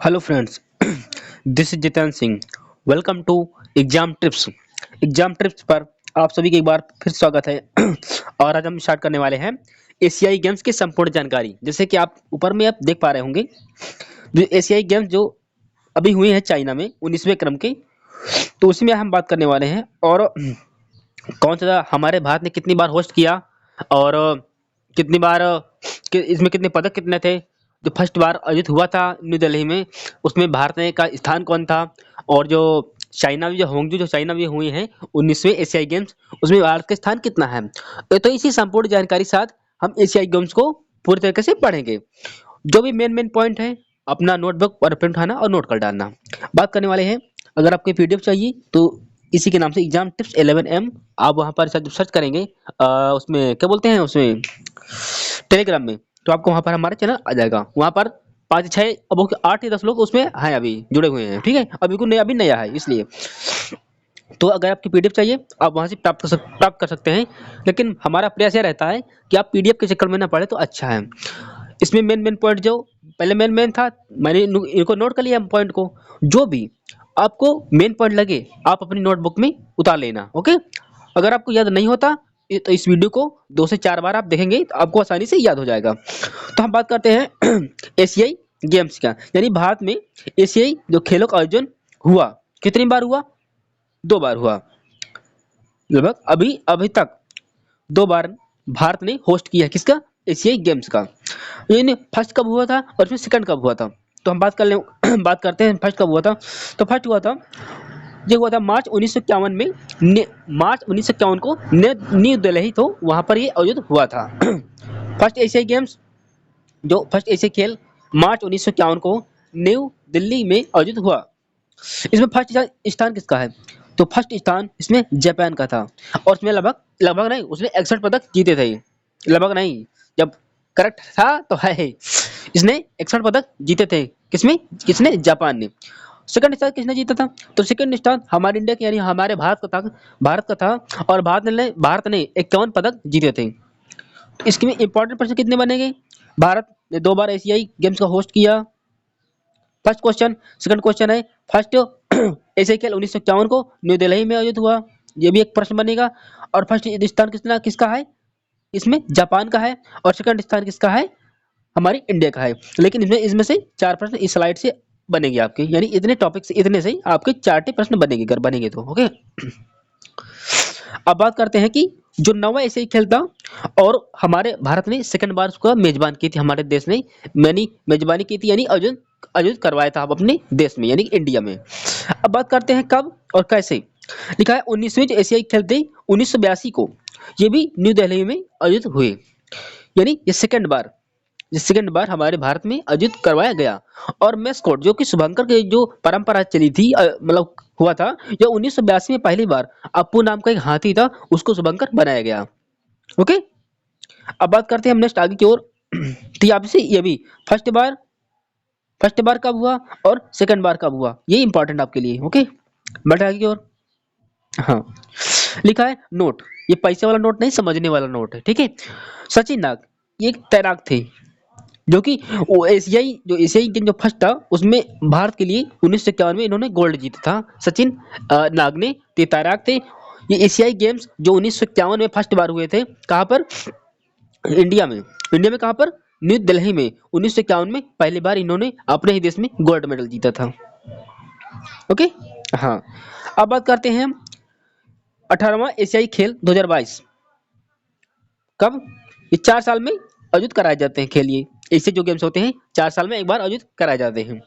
Hello friends, this is Jitendra Singh. Welcome to exam tips. Exam tips पर आप सभी का एक बार फिर स्वागत है। और आज हम स्टार्ट करने वाले हैं एशियाई गेम्स की संपूर्ण जानकारी। जैसे कि आप ऊपर में आप देख पा रहे होंगे, जो एशियाई गेम्स जो अभी हुए हैं चाइना में 19वें क्रम के, तो उसी में हम बात करने वाले हैं। और कौन सा हमारे भारत ने कितनी बार होस्ट किया, और कितनी बार इसमें कितने पदक कितने थे। जो फर्स्ट बार आयोजित हुआ था न्यू दिल्ली में, उसमें भारत ने का स्थान कौन था। और जो चाइना में जो होंगजू जो चाइना में हुई हैं 19वें एशियाई गेम्स, उसमें भारत का स्थान कितना है। तो इसी संपूर्ण जानकारी के साथ हम एशियाई गेम्स को पूरी तरीके से पढ़ेंगे। जो भी मेन मेन पॉइंट है, अपना नोटबुक पर पेन उठाना और नोट कर डालना। बात करने वाले हैं। अगर आपको पीडीएफ चाहिए तो इसी के नाम से एग्जाम टिप्स 11M, आप वहां पर सर्च करेंगे, उसमें क्या बोलते हैं, उसमें टेलीग्राम में, तो आपको वहां पर हमारा चैनल आ जाएगा। वहां पर 5 6 अब 8 या 10 लोग उसमें हैं, अभी जुड़े हुए हैं। ठीक है, अभी नया है इसलिए। तो अगर आपकी पीडीएफ चाहिए, आप वहां से प्राप्त कर सकते हैं। लेकिन हमारा प्रयास यह रहता है कि आप पीडीएफ के चक्कर में ना पड़े तो अच्छा है। इसमें मेन मेन पॉइंट जो पहले मेन मेन था, मैंने इनको नोट कर लिया पॉइंट को। जो भी आपको मेन पॉइंट लगे, आप अपनी नोटबुक में उतार लेना। ओके, अगर आपको याद नहीं होता तो इस वीडियो को 2 से 4 बार आप देखेंगे तो आपको आसानी से याद हो जाएगा। तो हम बात करते हैं एशियाई गेम्स का, यानी भारत में एशियाई जो खेलों का आयोजन हुआ, कितनी बार हुआ? 2 बार हुआ। लगभग अभी अभी तक 2 बार भारत ने होस्ट किया है। किसका? एशियाई गेम्स का। यानी फर्स्ट कब हुआ था और फिर सेकंड कब हुआ था। तो हम बात कर ले बात करते हैं फर्स्ट कब हुआ था। तो फर्स्ट हुआ था, ये हुआ था मार्च 1951 में। मार्च 1951 को न्यू दिल्ली, तो वहां पर ये आयोजित हुआ था। फर्स्ट एशियाई गेम्स, जो फर्स्ट एशियाई खेल मार्च 1951 को न्यू दिल्ली में आयोजित हुआ। इसमें फर्स्ट स्थान किसका है? तो फर्स्ट स्थान इसमें जापान का था। और उसमें लगभग लगभग नहीं, उसने 61 पदक जीते थे। लगभग नहीं, जब करेक्ट था तो है ही। इसने 61 पदक जीते थे। किसमें? किसने? जापान ने। सेकंड स्थान किसने जीता था? तो सेकंड स्थान हमारे इंडिया के, यानी हमारे भारत का था। और भारत ने 51 पदक जीते थे। इसमें इंपॉर्टेंट प्रश्न कितने बनेंगे? भारत ने 2 बार एशियाई गेम्स का होस्ट किया, फर्स्ट क्वेश्चन। सेकंड क्वेश्चन है, फर्स्ट एशियाई खेल 1951 को न्यू दिल्ली में आयोजित हुआ, ये भी एक प्रश्न बनेगा। और फर्स्ट स्थान किसका है? इसमें जापान का है। और सेकंड स्थान किसका है? हमारी इंडिया का है। लेकिन इसमें इसमें से 4 प्रश्न इस स्लाइड से बनेंगे आपके, यानी इतने टॉपिक से, इतने से आपके 4 प्रश्न बनेंगे अगर बनेंगे तो। ओके, अब बात करते हैं कि जो नवा एशियाई खेल था, और हमारे भारत ने सेकंड बार उसका मेजबान की थी, हमारे देश ने मैंने मेजबानी की थी, यानी आयोजन आयोजित करवाया था अपने देश में, यानी इंडिया में। अब बात करते हैं कब और कैसे। लिखा है 19वीं जो एशियाई खेल थे 1982 को, ये भी न्यू दिल्ली में आयोजित हुए। यानी ये सेकंड बार हमारे भारत में आयोजित करवाया गया। और मेस्कोट जो कि शुभंकर की जो परंपरा चली थी, मतलब हुआ था, जो 1982 में पहली बार अप्पू नाम का एक हाथी था, उसको शुभंकर बनाया गया। ओके, अब बात करते हैं हम नेक्स्ट आगे की ओर। तो यहाँ से ये भी फर्स्ट बार कब हुआ और सेकंड बार कब हुआ, ये इंपॉर्टेंट आपके लिए। ओके, बढ़े आगे की ओर। हाँ, लिखा है नोट, ये पैसे वाला नोट नहीं, समझने वाला नोट है। ठीक है। सचिन नाग, ये एक तैराक थे, जो कि वो एशियाई गेम जो फर्स्ट था, उसमें भारत के लिए 1951 में इन्होंने गोल्ड जीता था। सचिन नाग ने, ते तैराक थे। ये एशियाई गेम्स जो 1951 में फर्स्ट बार हुए थे, कहाँ पर? इंडिया में कहाँ पर? न्यू दिल्ली में। 1951 में पहली बार इन्होंने अपने ही देश में गोल्ड मेडल जीता था। ओके, हाँ। अब बात करते हैं हम 18वां एशियाई खेल 2022 कब? ये 4 साल में आयोजित कराए जाते हैं खेल। ये ऐसे जो गेम्स होते हैं 4 साल में एक बार आयोजित कराए जाते हैं।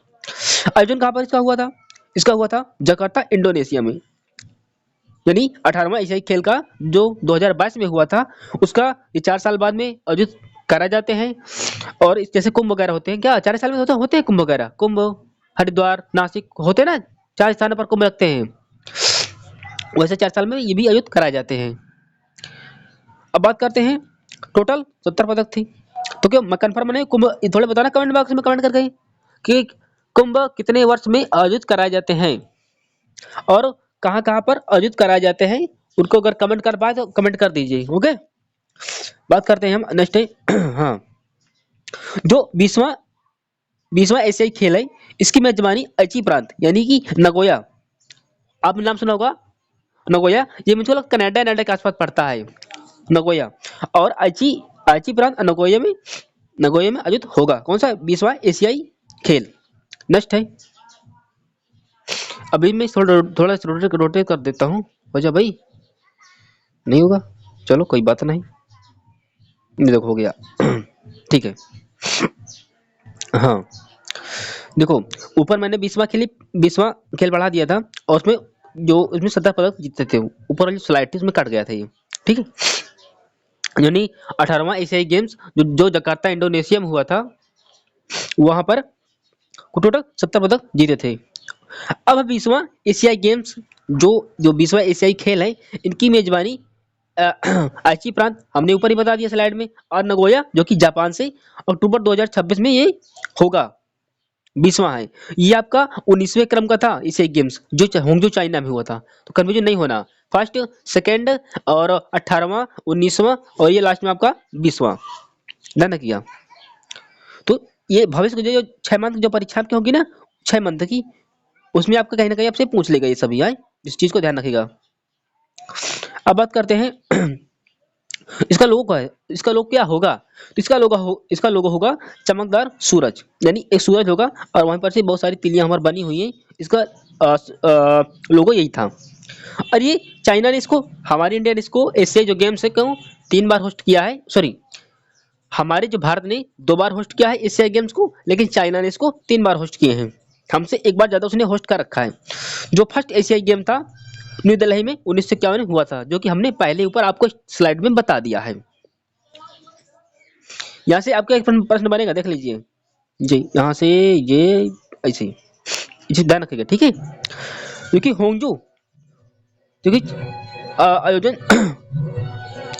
आयोजन कहाँ पर इसका हुआ था? इसका हुआ था जकार्ता, इंडोनेशिया में। यानी 18वां एशियाई खेल का जो 2022 में हुआ था, उसका ये 4 साल बाद में आयोजित कराए जाते हैं। और जैसे कुंभ वगैरह होते हैं, क्या 4 साल में होते हैं कुंभ वगैरह? कुंभ हरिद्वार नासिक होते हैं ना, 4 स्थानों पर कुंभ लगते हैं, वैसे 4 साल में ये भी आयोजित कराए जाते हैं। अब बात करते हैं, टोटल 70 पदक थे। तो क्या मैं कंफर्म नहीं? कुंभ ये थोड़े बताना कमेंट बॉक्स में, कमेंट करके कि कुंभ कितने वर्ष में आयोजित कराए जाते हैं और कहाँ कहाँ पर आयोजित कराए जाते हैं। उनको अगर कमेंट कर पाए तो कमेंट कर दीजिए। ओके, बात करते हैं हम नेक्स्ट है। हाँ, जो 20वां 20वां एशियाई खेल है। इसकी मेजबानी aichi प्रांत यानी कि नगोया, आपने नाम सुना होगा नगोया, ये मुझे लगता कनाडा कनाडा के आसपास पड़ता है नगोया। और aichi aichi प्रांत नगोया में आयोजित होगा कौन सा 20वां एशियाई खेल। नेक्स्ट है, अभी मैं थोड़ा थोड़ा रोटेट कर देता हूँ। वजह भाई नहीं होगा, चलो कोई बात नहीं, ये देखो हो गया। ठीक है। हाँ देखो, ऊपर मैंने 20वां खेल बढ़ा दिया था, और उसमें जो उसमें 17 पदक जीते थे, ऊपर वाली स्लाइड थी उसमें कट गया था ये। ठीक है, यानी 18वां एशियाई गेम्स जो जकार्ता इंडोनेशिया में हुआ था, वहां पर टोटल 70 पदक जीते थे। अब 20वां एशियाई गेम्स, जो जो 20वां एशियाई खेल है, इनकी मेजबानी आइची प्रांत हमने ऊपर ही बता दिया स्लाइड में, और नगोया जो कि जापान से अक्टूबर 2026 में ये होगा। 20वां है ये, आपका 19वें क्रम का था एशियाई गेम्स, जो होंगजो चाइना में हुआ था, तो कंफ्यूजन नहीं होना। फर्स्ट सेकंड और 18वां 19वां, और ये लास्ट में आपका 20वां। ध्यान रखिएगा। तो ये भविष्य की जो 6 मंथ जो परीक्षा आपकी होगी ना, 6 मंथ की, उसमें आपका कहीं ना कहीं आपसे पूछ लेगा ये सभी है, इस चीज को ध्यान रखिएगा। अब बात करते हैं इसका लोगो क्या है, इसका लोगो क्या होगा। तो इसका लोगो होगा चमकदार सूरज, यानी एक सूरज होगा और वहां पर से बहुत सारी तिलियां हमारी बनी हुई हैं। इसका लोगो यही था। और ये चाइना ने इसको, हमारे इंडिया ने इसको एशियाई जो गेम्स है क्यों 3 बार होस्ट किया है, सॉरी हमारे जो भारत ने 2 बार होस्ट किया है एशियाई गेम्स को, लेकिन चाइना ने इसको 3 बार होस्ट किए हैं। हमसे एक बार ज्यादा उसने होस्ट कर रखा है। जो फर्स्ट एशियाई गेम था न्यू दिल्ली में 1951 में हुआ था, जो कि हमने पहले ऊपर आपको स्लाइड में बता दिया है। यहाँ से आपका एक प्रश्न बनेगा, देख लीजिए जी, यहाँ से ये ऐसे इसे ध्यान रखिएगा। ठीक है, क्योंकि होंगजू, क्योंकि आयोजन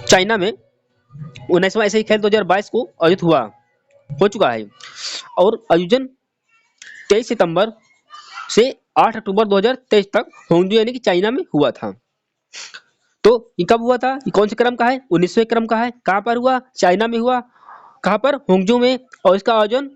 चाइना में 19वां ऐसे ही खेल 2022 को आयोजित हो चुका है, और आयोजन 23 सितंबर से 8 अक्टूबर 2023 तक होंगजू यानी कि चाइना में हुआ था। तो ये कब हुआ था, ये कौन से क्रम का है, 19वें क्रम का है। कहाँ पर हुआ, चाइना में हुआ। कहाँ पर, होंगजू में। और इसका आयोजन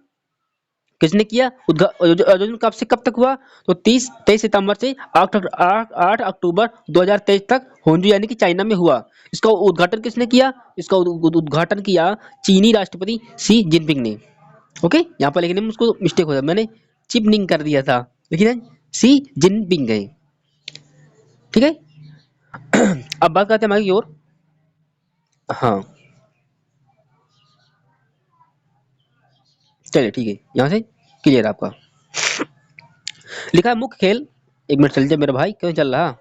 किसने किया, आयोजन कब से कब तक हुआ, तो 23 सितंबर से 8 अक्टूबर 2023 तक होंजू यानी कि चाइना में हुआ। इसका उद्घाटन किसने किया, इसका उद्घाटन किया चीनी राष्ट्रपति शी जिनपिंग ने। ओके, यहाँ पर लिखने में उसको मिस्टेक हो गया, मैंने चिपनिंग कर दिया था, लेकिन शी जिनपिंग है। ठीक है। अब बात करते हैं आगे की ओर। हाँ चलिए ठीक है, यहाँ से क्लियर आपका। लिखा है मुख्य खेल, एक मिनट चल जाए मेरा भाई, क्यों चल रहा।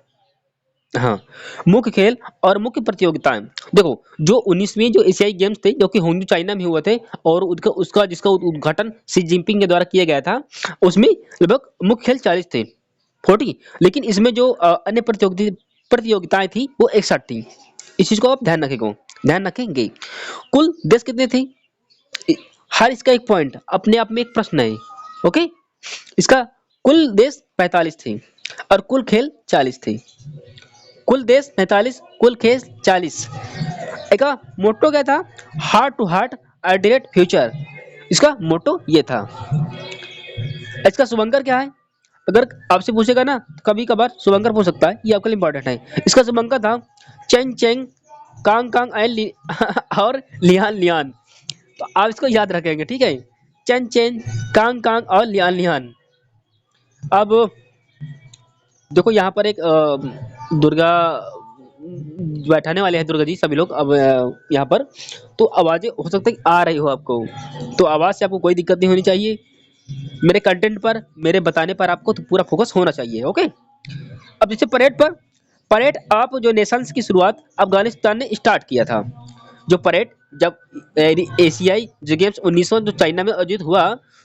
हाँ, मुख्य खेल और मुख्य प्रतियोगिताएं। देखो, जो 19वीं जो एशियाई गेम्स थे, जो कि होंगजू चाइना में हुए थे, और उसका जिसका उद्घाटन शी जिनपिंग के द्वारा किया गया था, उसमें लगभग मुख्य खेल 40 थे, 40। लेकिन इसमें जो अन्य प्रतियोगिताएं थी वो 61 थी। इस चीज को आप ध्यान रखेंगे। कुल देश कितने थे, हर इसका एक पॉइंट अपने आप में एक प्रश्न है। ओके, इसका कुल देश 45 थे और कुल खेल 40 थे। कुल देश 45, कुल खेल 40। इसका मोटो क्या था, heart to heart ultimate future, इसका मोटो ये था। इसका शुभंकर क्या है, अगर आपसे पूछेगा ना कभी कभार शुभंकर पूछ सकता है, ये आपके लिए इंपॉर्टेंट है। इसका शुभंकर था चेंग चेंग कांग कांग और लियान लियान। तो आप इसको याद रखेंगे, ठीक है, चेन चेन कांग कांग और लियान लियान। अब देखो यहाँ पर एक दुर्गा बैठाने वाले हैं, दुर्गा जी सभी लोग अब यहाँ पर। तो आवाजें हो सकता है कि आ रही हो आपको, तो आवाज से आपको कोई दिक्कत नहीं होनी चाहिए। मेरे कंटेंट पर, मेरे बताने पर आपको तो पूरा फोकस होना चाहिए। ओके, अब जैसे परेड आप जो नेशंस की शुरुआत अफगानिस्तान ने स्टार्ट किया था। जो परेड जब एशियाई जो गेम्स 1900 जो चाइना में आयोजित हुआ,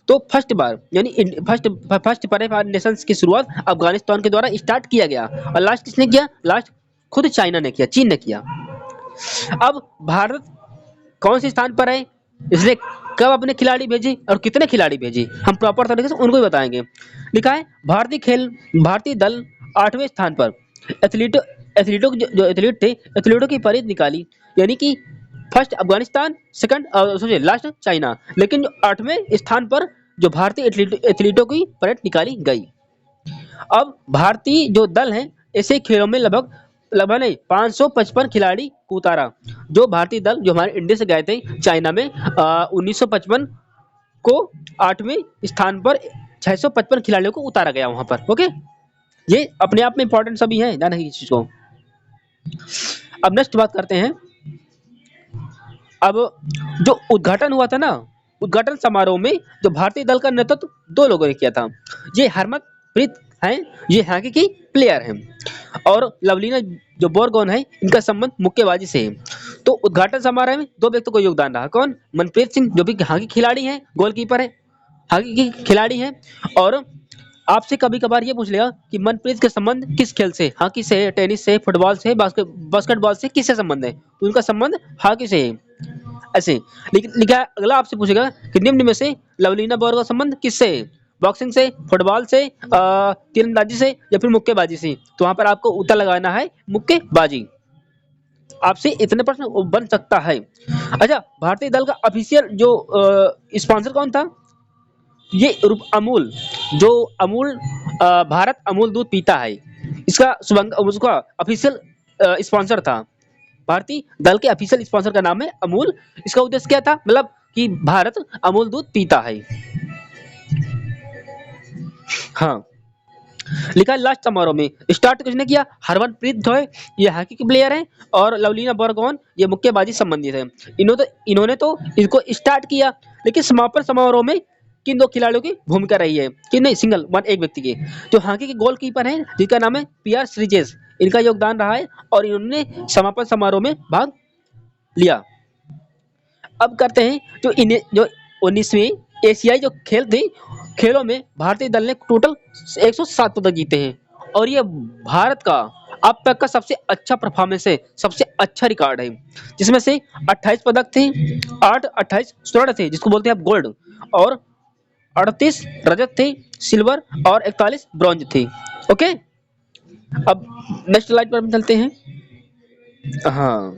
तो फर्स्ट बार यानी फर्स्ट परेड नेशंस की शुरुआत अफगानिस्तान के द्वारा स्टार्ट किया गया, और लास्ट किसने किया, लास्ट खुद चाइना ने किया, चीन ने किया। अब भारत कौन से स्थान पर है, इसने कब अपने खिलाड़ी भेजे और कितने खिलाड़ी भेजे, हम प्रॉपर तरीके से उनको ही बताएंगे। लिखा है भारतीय दल 8वें स्थान पर। एथलीटों जो एथलीट थे, एथलीटों की परेड निकाली, यानी कि फर्स्ट अफगानिस्तान, सेकंड सोचिए लास्ट चाइना, लेकिन जो 8वें स्थान पर जो भारतीय एथलीटों की परेड निकाली गई। अब भारतीय जो दल है ऐसे खेलों में लगभग लगभग नहीं 555 खिलाड़ी को उतारा। जो भारतीय दल जो हमारे इंडिया से गए थे चाइना में 1955 को 8वें स्थान पर 655 खिलाड़ियों को उतारा गया वहां पर। ओके, ये अपने आप में इंपॉर्टेंट सभी है, जाना है इस चीज को। अब नेक्स्ट बात करते हैं। अब जो उद्घाटन हुआ था ना, उद्घाटन समारोह में जो भारतीय दल का नेतृत्व दो लोगों ने किया था। ये हरमनप्रीत हैं, ये हॉकी की प्लेयर हैं, और लवलीना जो बोरगोन है इनका संबंध मुक्केबाजी से है। तो उद्घाटन समारोह में दो व्यक्तियों को योगदान रहा। कौन? मनप्रीत सिंह जो भी हॉकी खिलाड़ी हैं, गोलकीपर है, हॉकी की खिलाड़ी हैं। और आपसे कभी कभार ये पूछ लेगा कि मनप्रीत के संबंध किस खेल से? हॉकी से, टेनिस से, फुटबॉल से, बास्केटबॉल से, किससे संबंध है? तो उनका संबंध हॉकी से है। ऐसे लेकिन लिखा है, अगला आपसे पूछेगा कि निम्न में से लवलीना बोर का संबंध किससे है? बॉक्सिंग से, फुटबॉल से, तीरंदाजी से, या फिर मुक्केबाजी से? तो वहां पर आपको उत्तर लगाना है मुक्केबाजी। आपसे इतने प्रश्न बन सकता है। अच्छा, भारतीय दल का ऑफिशियल जो स्पॉन्सर कौन था? ये अमूल, जो अमूल भारत अमूल दूध पीता है, इसका उसका ऑफिशियल स्पॉन्सर था। भारतीय दल के ऑफिशियल स्पॉन्सर का नाम है अमूल। इसका उद्देश्य क्या था? मतलब कि भारत अमूल दूध पीता है। हाँ, लिखा है लास्ट समारोह में स्टार्ट किसने किया? हरमनप्रीत जो है ये हॉकी की प्लेयर है, और लवलीना बोरगोन ये मुक्केबाजी संबंधित है। इन्होंने तो इसको स्टार्ट किया, लेकिन समापन समारोह में किन दो खिलाड़ियों की भूमिका रही है? कि नहीं, सिंगल वन एक व्यक्ति की। जो हॉकी के गोलकीपर हैं जिनका नाम है पीआर श्रीजेश, इनका योगदान रहा है, और इन्होंने समापन समारोह में भाग लिया। अब करते हैं जो 19वीं एशियाई जो खेल थे, खेलों में भारतीय दल ने टोटल 107 पदक जीते हैं, और ये भारत का अब तक का सबसे अच्छा परफॉर्मेंस है, सबसे अच्छा रिकॉर्ड है। जिसमें से 28 पदक थे, 28 स्वर्ण थे जिसको बोलते हैं आप गोल्ड, और 38 रजत थे, सिल्वर, और 41 ब्रॉन्ज थे। ओके, अब नेक्स्ट स्लाइड पर हम चलते हैं। हाँ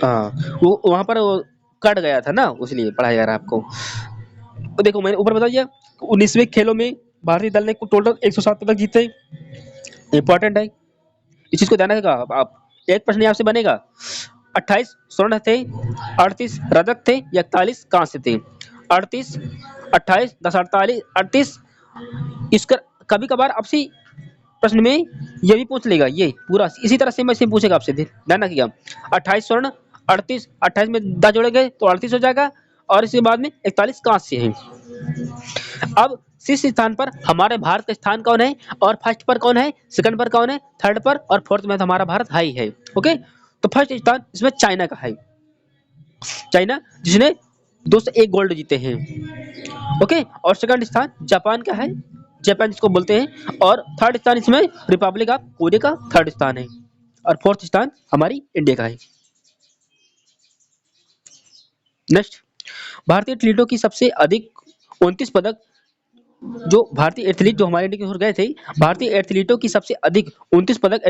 हाँ, वो वहां पर वो कट गया था ना, इसलिए पढ़ाया जा रहा है आपको। तो देखो मैंने ऊपर बता दिया, 19वें खेलों में भारतीय दल ने टोटल 107 पदक जीते। इंपॉर्टेंट है, इस चीज को ध्यान रखिएगा। आप एक प्रश्न आपसे बनेगा, 28 स्वर्ण थे, 38 रजत थे, या 41 कांस्य थे? 38, 28, 10, 48, 38। इसका कभी कभार आपसे प्रश्न में ये भी पूछ लेगा, ये पूरा इसी तरह से मैं से पूछेगा आपसे, ध्यान रखिएगा। 28 स्वर्ण, 38, 28 में 10 जोड़ेंगे तो 38 हो जाएगा, और इसके बाद में 41 कांस्य है। अब शीर्ष स्थान पर हमारे भारत का स्थान कौन है, और फर्स्ट पर कौन है, सेकंड पर कौन है, थर्ड पर और फोर्थ में तो हमारा भारत हाई है। ओके, तो फर्स्ट स्थान इसमें चाइना का है, चाइना जिसने 201 गोल्ड जीते हैं। ओके, और सेकंड स्थान जापान का है, जापान जिसको बोलते हैं, और थर्ड स्थान इसमें रिपब्लिक ऑफ कोरिया का थर्ड स्थान है, और फोर्थ स्थान हमारी इंडिया का है। नेक्स्ट, भारतीय एथलीटों की सबसे अधिक 29 पदक, जो भारतीय एथलीट जो हमारे इंडिया के गए थे, भारतीय एथलीटों की सबसे अधिक 29 पदक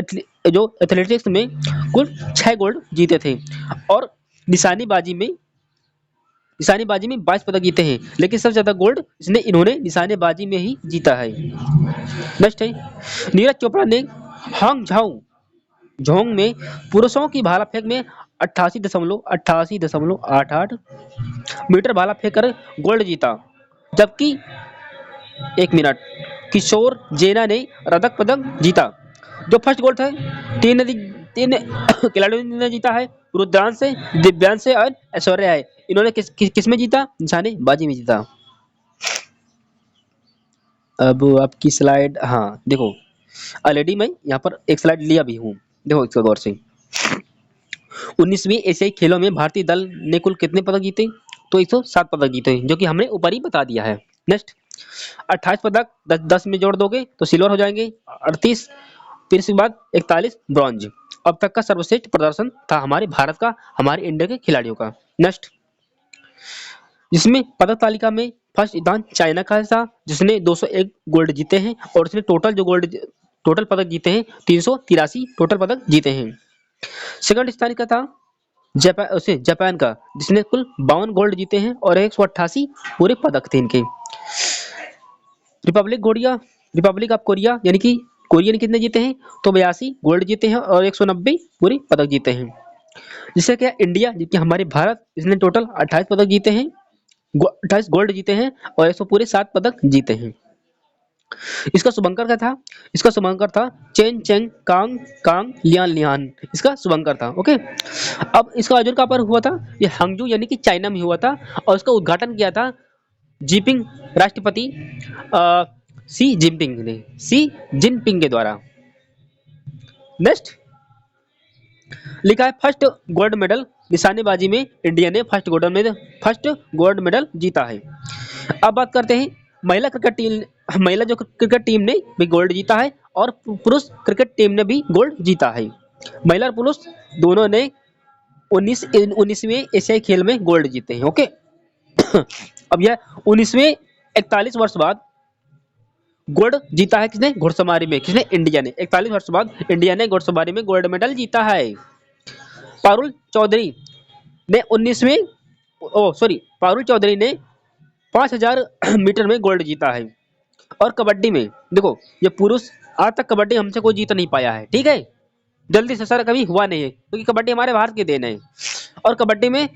जो एथलेटिक्स में कुल 6 गोल्ड जीते थे, और निशानेबाजी में 22 पदक जीते हैं, लेकिन सबसे ज्यादा गोल्ड इन्होंने निशानेबाजी में ही जीता है। नेक्स्ट है, नीरज चोपड़ा ने हांग झाऊ झोंग में पुरुषों की भाला फेंक में 88.88 मीटर भाला फेंक कर गोल्ड जीता, जबकि 1 मिनट किशोर जेना ने रजत पदक जीता। जो फर्स्ट गोल्ड था तीन खिलाड़ियों ने जीता है, रुद्रांश से, दिव्यांश से, और ऐश्वर्या है। इन्होंने किस में जीता? निशानेबाजी में जीता। अब आपकी स्लाइड, हाँ देखो, ऑलरेडी मैं यहाँ पर एक स्लाइड लिया भी हूँ, देखो इसको गौर से। 19वीं एशियाई खेलों में भारतीय दल ने कुल कितने पदक जीते? तो 107 पदक जीते, जो कि हमने ऊपर ही बता दिया है। नेक्स्ट, 28 पदक 10 में जोड़ दोगे तो सिल्वर हो जाएंगे, 38, फिर इसके बाद 41 ब्रॉन्ज। अब तक का सर्वश्रेष्ठ प्रदर्शन था हमारे भारत का, हमारे इंडिया के खिलाड़ियों का। नेक्स्ट, जिसमें पदक तालिका में फर्स्ट स्थान चाइना का था, जिसने 201 गोल्ड जीते हैं, और उसने टोटल पदक जीते हैं 383 टोटल पदक जीते हैं। सेकंड स्थान का था जापान का, जिसने कुल 52 गोल्ड जीते हैं और 188 पूरे पदक थे इनके। Republic Korea Republic of Korea यानी कि कोरिया ने कितने जीते हैं, तो 82 गोल्ड जीते हैं और 190 पूरे पदक जीते हैं। जिससे क्या इंडिया, जिसके हमारे भारत, इसने टोटल 28 पदक जीते हैं, 28 गोल्ड जीते हैं और 100 पूरे 7 पदक जीते हैं। इसका शुभंकर क्या था, इसका शुभंकर था Chen Cheng Kang Kang Lian Lian, इसका शुभंकर था। ओके, अब इसका आयोजन कहाँ पर हुआ था, ये हंगजू यानी कि चाइना में हुआ था और इसका उद्घाटन किया था जीपिंग राष्ट्रपति सी जिनपिंग के द्वारा। नेक्स्ट लिखा है फर्स्ट गोल्ड मेडल निशानेबाजी में इंडिया ने फर्स्ट गोल्ड मेडल जीता है। अब बात करते हैं महिला जो क्रिकेट टीम ने भी गोल्ड जीता है और पुरुष क्रिकेट टीम ने भी गोल्ड जीता है। महिला और पुरुष दोनों ने 19वें एशियाई खेल में गोल्ड जीते हैं। ओके अब यह 19वें 41 वर्ष बाद गोल्ड जीता है किसने, घुड़सवारी में, किसने, इंडिया ने। 41 वर्ष बाद इंडिया ने घुड़सवारी में गोल्ड मेडल जीता है। पारुल चौधरी ने 5000 मीटर में गोल्ड जीता है। और कबड्डी में देखो, ये पुरुष आज तक कबड्डी हमसे कोई जीत नहीं पाया है, ठीक है, जल्दी से सर कभी हुआ नहीं है, क्योंकि कबड्डी हमारे भारत की देन है और कबड्डी में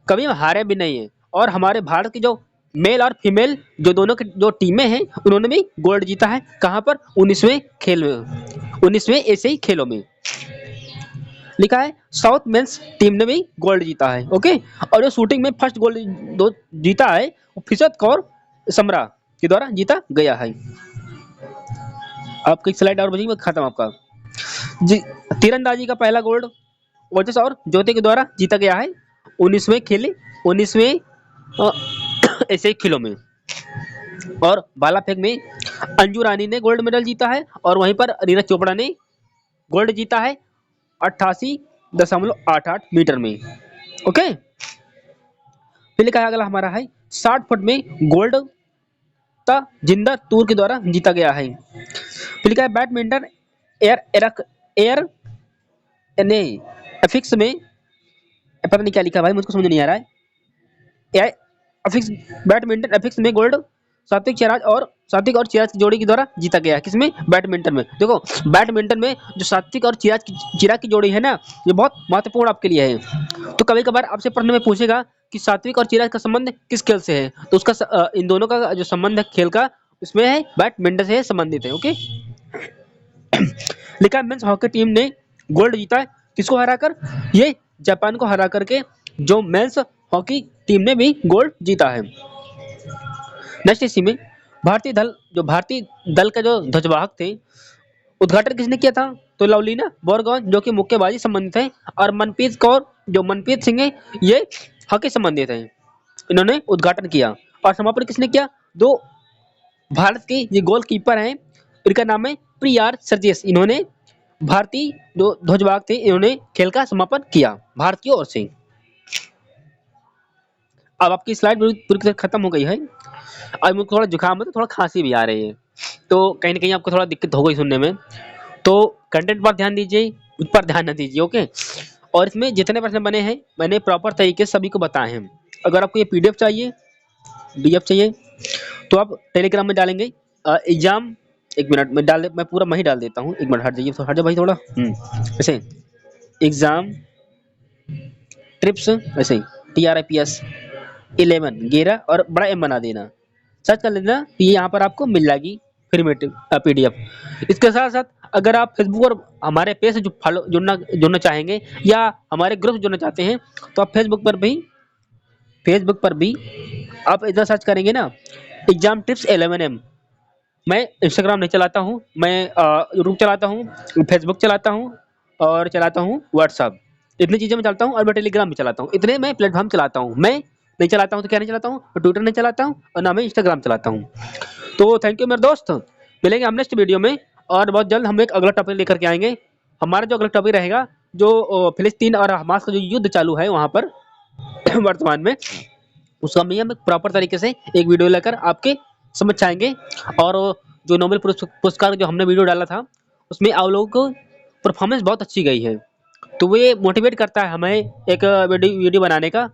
कभी हम हारे भी नहीं है। और हमारे भारत की जो मेल और फीमेल जो दोनों की जो टीमें हैं उन्होंने भी गोल्ड जीता है। कहाँ पर, 19वें एशियाई खेलों में। लिखा है साउथ मेंस टीम ने भी गोल्ड जीता है। ओके, और जो शूटिंग में फर्स्ट गोल्ड जीता है वो फिशत कौर समरा के द्वारा जीता गया है। आपकी स्लाइड और बचेगी, खत्म आपका जी। तीरंदाजी का पहला गोल्ड ओजस और ज्योति के द्वारा जीता गया है 19वें एशियाई खेलों में। और भाला फेंक में अंजू रानी ने गोल्ड मेडल जीता है और वहीं पर नीरज चोपड़ा ने गोल्ड जीता है 88.88 मीटर में। ओके, फिर लिखा है अगला हमारा है 60 फुट में गोल्ड जिंदर तूर के द्वारा जीता गया है। फिर लिखा है बैडमिंटन एयर नहीं एफिक्स में, पता नहीं क्या लिखा भाई, मुझको समझ नहीं आ रहा है। एफिक्स बैडमिंटन एफिक्स में गोल्ड सात्विक और चिराज की जोड़ी के द्वारा जीता गया है। किसमें, बैडमिंटन में। देखो बैडमिंटन में जो सात्विक और चिराज की जोड़ी है ना, ये बहुत महत्वपूर्ण आपके लिए है। तो कभी कभार आपसे पढ़ने में पूछेगा कि सात्विक और चिराज का संबंध किस खेल से है, तो उसका इन दोनों का जो संबंध है खेल का, उसमें है बैडमिंटन से संबंधित है। ओके लिखा मेंस हॉकी टीम ने गोल्ड जीता है, किसको हराकर, ये जापान को हरा करके जो मेंस हॉकी टीम ने भी गोल्ड जीता है। नेक्स्ट इसी में भारतीय दल का जो ध्वजवाहक थे, उद्घाटन किसने किया था, तो लवलीना बोरगोहेन जो कि मुक्केबाजी संबंधित है, और मनप्रीत सिंह है, ये हॉकी संबंधित है, इन्होंने उद्घाटन किया। और समापन किसने किया, दो भारत के ये गोलकीपर हैं, इनका नाम है प्रियार सर्जेस, इन्होंने भारतीय जो ध्वजवाहक थे इन्होंने खेल का समापन किया भारत की ओर से। अब आपकी स्लाइड पूरी तरह खत्म हो गई है। और मुझे थोड़ा जुकाम है, तो थोड़ा खांसी भी आ रही है, तो कहीं ना कहीं आपको थोड़ा दिक्कत हो गई सुनने में, तो कंटेंट पर ध्यान दीजिए, उस पर ध्यान न दीजिए। ओके, और इसमें जितने प्रश्न बने हैं मैंने प्रॉपर तरीके से सभी को बताए हैं। अगर आपको ये पीडीएफ चाहिए, डीएफ चाहिए, तो आप टेलीग्राम में डालेंगे एग्जाम, एक मिनट में मैं पूरा मैं ही डाल देता हूँ, एक मिनट हट जाइए भाई थोड़ा, ऐसे एग्जाम ट्रिप्स, ऐसे TRIPS 11 11 और बड़ा M बना देना, सर्च कर लेना, ये यहाँ पर आपको मिल जाएगी फ्री में PDF। इसके साथ साथ अगर आप फेसबुक और हमारे पेज से जुड़ना चाहेंगे या हमारे ग्रुप से जुड़ना चाहते हैं, तो आप फेसबुक पर भी आप इधर सर्च करेंगे ना एग्जाम टिप्स 11M। मैं इंस्टाग्राम नहीं चलाता हूँ, मैं यूट्यूब चलाता हूँ, फेसबुक चलाता हूँ और चलाता हूँ व्हाट्सअप, इतनी चीज़ें मैं चलाता हूँ, और मैं टेलीग्राम भी चलाता हूँ, इतने मैं प्लेटफॉर्म चलाता हूँ। मैं नहीं चलाता हूँ तो क्या नहीं चलाता हूँ, मैं ट्विटर नहीं चलाता हूँ और ना मैं इंस्टाग्राम चलाता हूँ। तो थैंक यू मेरे दोस्त, मिलेंगे हम नेक्स्ट वीडियो में, और बहुत जल्द हम एक अगला टॉपिक लेकर के आएंगे। हमारा जो अगला टॉपिक रहेगा, जो फिलिस्तीन और हमास का जो युद्ध चालू है वहाँ पर वर्तमान में, उसका हम प्रॉपर तरीके से एक वीडियो लेकर आपके समझ आएंगे। और जो नोबेल पुरस्कार जो हमने वीडियो डाला था, उसमें आप लोगों को परफॉर्मेंस बहुत अच्छी गई है, तो वो ये मोटिवेट करता है हमें एक वीडियो बनाने का।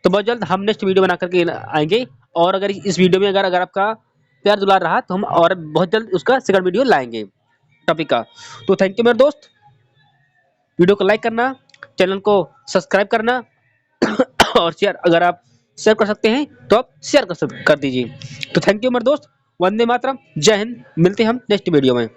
तो बहुत जल्द हम नेक्स्ट वीडियो बना करके आएंगे। और अगर इस वीडियो में अगर अगर आपका प्यार दुलार रहा तो हम और बहुत जल्द उसका सेकंड वीडियो लाएंगे टॉपिक का। तो थैंक यू मेरे दोस्त, वीडियो को लाइक करना, चैनल को सब्सक्राइब करना और शेयर, अगर आप शेयर कर सकते हैं तो आप शेयर कर दीजिए। तो थैंक यू मेरे दोस्त, वंदे मातरम, जय हिंद, मिलते हैं हम नेक्स्ट वीडियो में।